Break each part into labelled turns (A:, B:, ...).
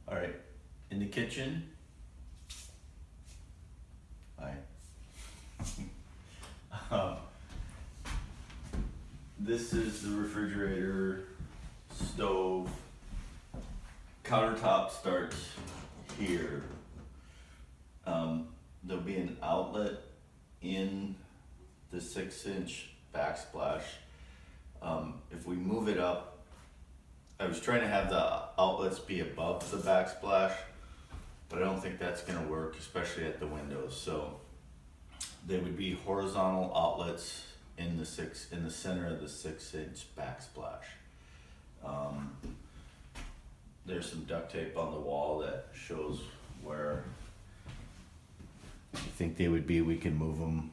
A: All right, in the kitchen. Hi. This is the refrigerator, stove, countertop starts here. There'll be an outlet in the 6-inch backsplash. If we move it up, I was trying to have the outlets be above the backsplash, but I don't think that's gonna work, especially at the windows. So they would be horizontal outlets in the center of the 6-inch backsplash. There's some duct tape on the wall that shows where I think they would be. We can move them.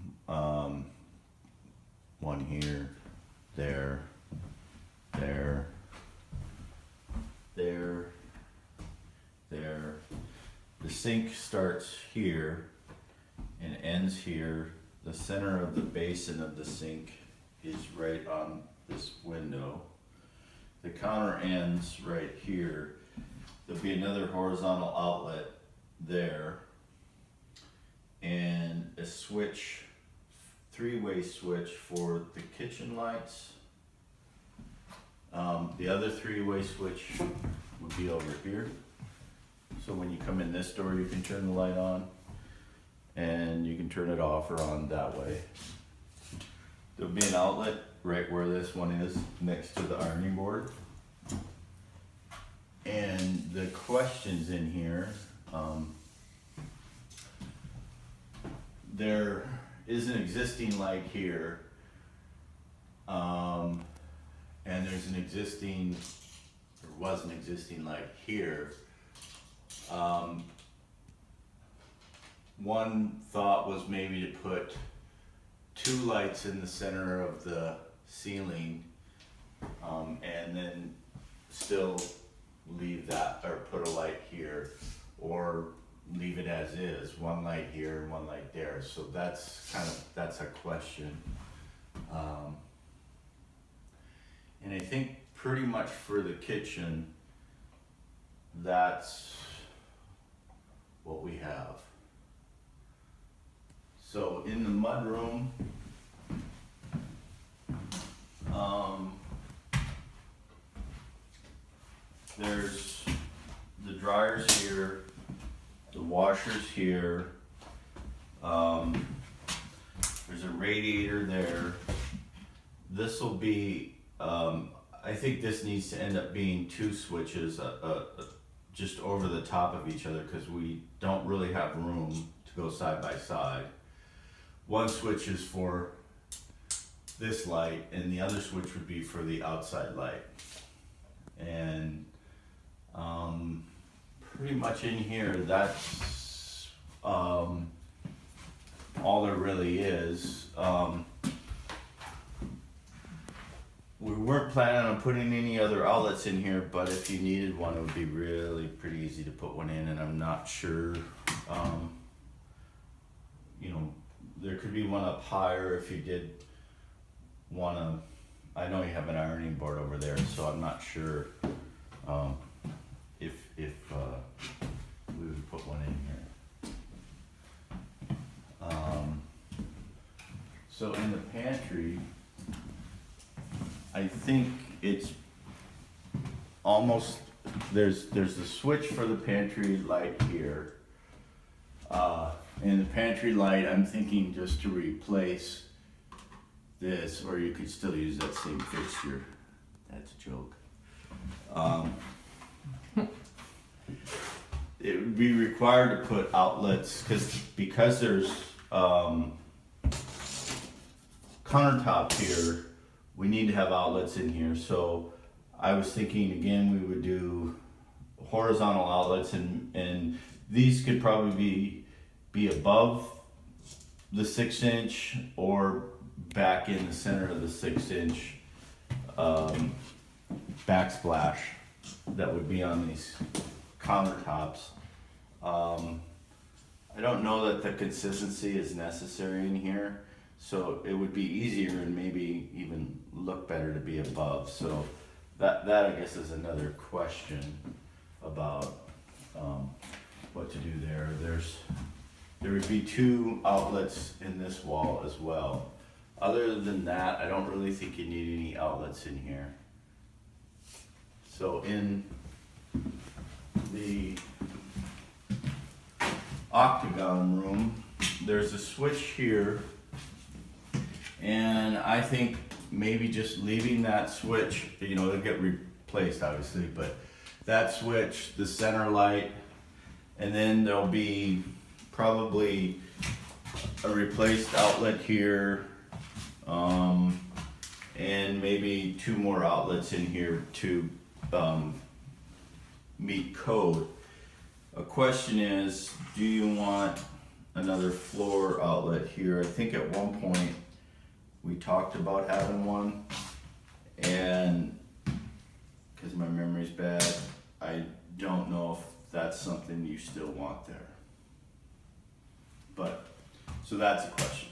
A: One here, there, there, there, there. The sink starts here and ends here. The center of the basin of the sink is right on this window. The counter ends right here. There'll be another horizontal outlet there and a switch, three-way switch for the kitchen lights. The other three-way switch would be over here. So when you come in this door, you can turn the light on and you can turn it off or on that way. There'll be an outlet right where this one is, next to the ironing board. And the questions in here, there is an existing light here, and there's an existing, or was an existing light here. One thought was maybe to put 2 lights in the center of the ceiling, and then still leave that, or put a light here, or leave it as is, 1 light here and 1 light there. So that's a question. And I think pretty much for the kitchen, that's what we have. So in the mudroom, there's the dryers here, the washers here, there's a radiator there. This will be, I think this needs to end up being 2 switches, just over the top of each other, because we don't really have room to go side by side. 1 switch is for this light, and the other switch would be for the outside light. And pretty much in here, that's all there really is. We weren't planning on putting any other outlets in here, but if you needed one, it would be really pretty easy to put one in, and I'm not sure, there could be one up higher if you did wanna, I know you have an ironing board over there, so I'm not sure if we would put one in here. So in the pantry, I think it's almost, there's the switch for the pantry light here. And the pantry light, I'm thinking just to replace this, or you could still use that same fixture. That's a joke. It would be required to put outlets, because there's countertop here, we need to have outlets in here. So I was thinking again, we would do horizontal outlets, and these could probably be above the 6-inch or back in the center of the 6-inch backsplash that would be on these countertops. I don't know that the consistency is necessary in here, so it would be easier and maybe even look better to be above. So that I guess is another question about there would be 2 outlets in this wall as well. Other than that, I don't really think you need any outlets in here. So in the octagon room, there's a switch here, and I think maybe just leaving that switch, you know, it'll get replaced obviously, but that switch, the center light, and then there'll be probably a replaced outlet here, and maybe 2 more outlets in here to meet code. A question is, do you want another floor outlet here? I think at one point we talked about having one, and because my memory's bad, I don't know if that's something you still want there. But, so that's a question.